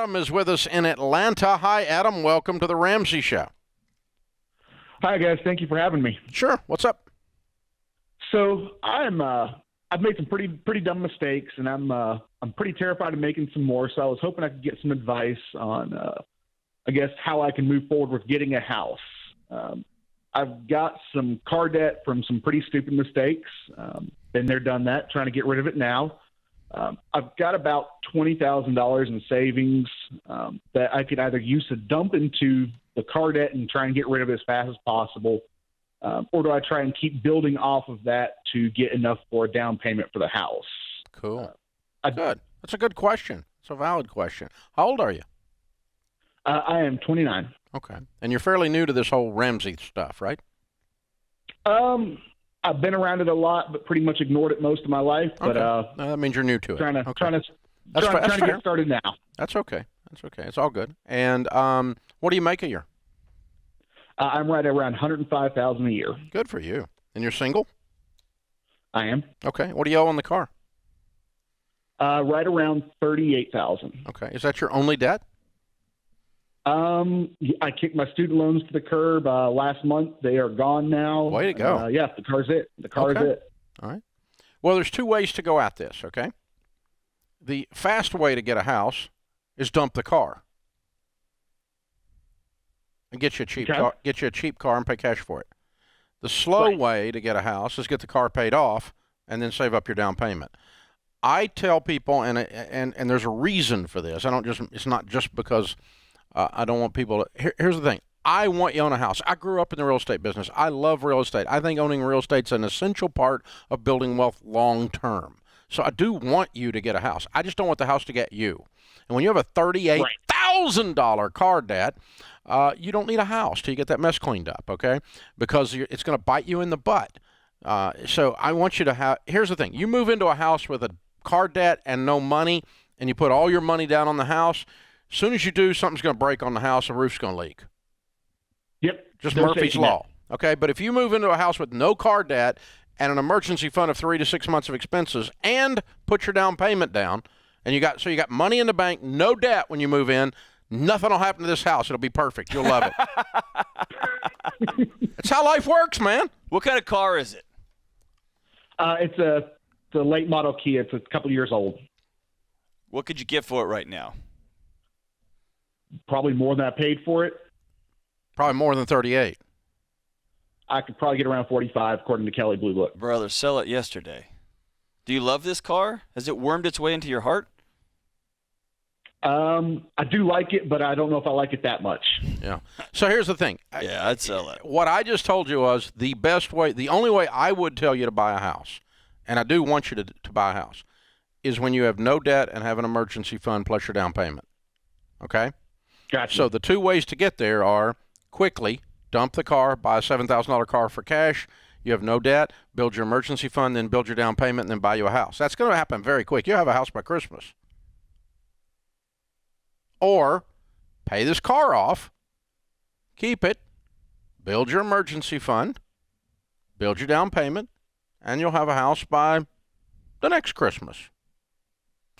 Adam is with us in Atlanta. Hi, Adam. Welcome to the Ramsey Show. Hi, guys. Thank you for having me. Sure. What's up? So I've made some pretty dumb mistakes, and I'm pretty terrified of making some more. So I was hoping I could get some advice on, I guess, how I can move forward with getting a house. I've got some car debt from some pretty stupid mistakes. Been there, done that. Trying to get rid of it now. I've got about $20,000 in savings that I could either use to dump into the car debt and try and get rid of it as fast as possible, or do I try and keep building off of that to get enough for a down payment for the house? Cool. Good. That's a good question. It's a valid question. How old are you? I am 29. Okay. And you're fairly new to this whole Ramsey stuff, right? I've been around it a lot, but pretty much ignored it most of my life. Okay. But that means you're new to it. trying to That's get started now. That's okay. It's all good. And what do you make a year? I'm right around $105,000 a year. Good for you. And you're single? I am. Okay. What do you owe on the car? Right around $38,000. Okay. Is that your only debt? I kicked my student loans to the curb last month. They are gone now. Way to go. Yeah, the car's it. The car is it. All right. Well, there's two ways to go at this, okay? The fast way to get a house is dump the car and get you a cheap car. Get you a cheap car and pay cash for it. The slow way to get a house is get the car paid off and then save up your down payment. I tell people, and there's a reason for this. It's not just because I don't want people to. Here's the thing. I want you to own a house. I grew up in the real estate business. I love real estate. I think owning real estate is an essential part of building wealth long term. So I do want you to get a house. I just don't want the house to get you. And when you have a $38,000 car debt, you don't need a house till you get that mess cleaned up, okay? Because it's going to bite you in the butt. So I want you to have. Here's the thing. You move into a house with a car debt and no money, and you put all your money down on the house. As soon as you do, something's going to break on the house, the roof's going to leak. Yep. Just Murphy's Law. Okay, but if you move into a house with no car debt and an emergency fund of 3 to 6 months of expenses and put your down payment down, and you got money in the bank, no debt when you move in, nothing will happen to this house. It'll be perfect. You'll love it. That's how life works, man. What kind of car is it? It's a late model Kia. It's a couple years old. What could you get for it right now? Probably more than I paid for it. Probably more than 38. I could probably get around 45, according to Kelly Blue Book. Brother, sell it yesterday. Do you love this car? Has it wormed its way into your heart? I do like it, but I don't know if I like it that much. Yeah. So here's the thing. Yeah, I'd sell it. What I just told you was the best way, the only way I would tell you to buy a house, and I do want you to buy a house, is when you have no debt and have an emergency fund plus your down payment. Okay? Gotcha. So the two ways to get there are quickly dump the car, buy a $7,000 car for cash. You have no debt, build your emergency fund, then build your down payment, and then buy you a house. That's going to happen very quick. You'll have a house by Christmas. Or pay this car off, keep it, build your emergency fund, build your down payment, and you'll have a house by the next Christmas.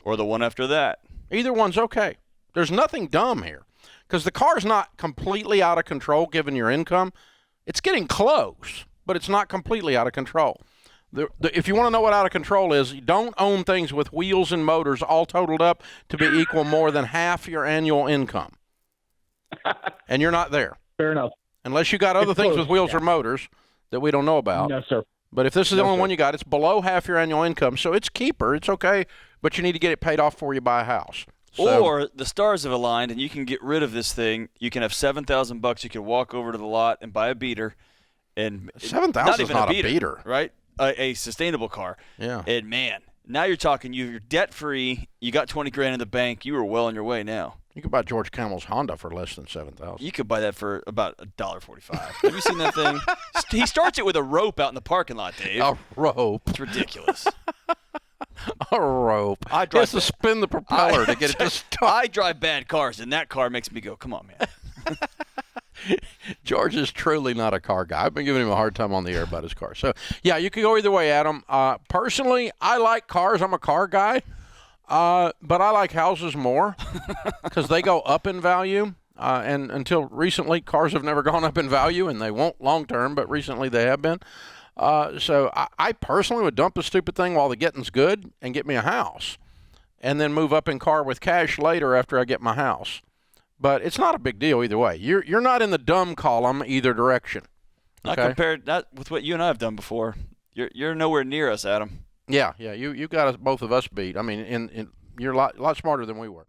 Or the one after that. Either one's okay. There's nothing dumb here because the car's not completely out of control given your income. It's getting close, but it's not completely out of control. If you want to know what out of control is, you don't own things with wheels and motors all totaled up to be equal more than half your annual income. And you're not there. Fair enough. Unless you got other things with wheels or motors that we don't know about. No, sir. But if this is the only one you got, it's below half your annual income. So it's keeper. It's okay, but you need to get it paid off before you buy a house. So, or the stars have aligned and you can get rid of this thing. You can have $7,000. You can walk over to the lot and buy a beater. And $7,000 is not a beater. Right? A sustainable car. Yeah. And man, now you're talking. You're debt free. You got $20,000 in the bank. You are well on your way now. You could buy George Camel's Honda for less than $7,000. You could buy that for about $1.45. Have you seen that thing? He starts it with a rope out in the parking lot, Dave. A rope. It's ridiculous. A rope. I drive to spin the propeller to get it to start. I drive bad cars, and that car makes me go, come on, man. George is truly not a car guy. I've been giving him a hard time on the air about his car. So, yeah, you could go either way, Adam. Personally, I like cars. I'm a car guy. But I like houses more because they go up in value. And until recently, cars have never gone up in value, and they won't long term, but recently they have been. So I personally would dump the stupid thing while the getting's good and get me a house, and then move up in car with cash later after I get my house. But it's not a big deal either way. You're not in the dumb column either direction. Okay? Not compared with what you and I have done before. You're nowhere near us, Adam. Yeah. You got both of us beat. I mean, you're a lot smarter than we were.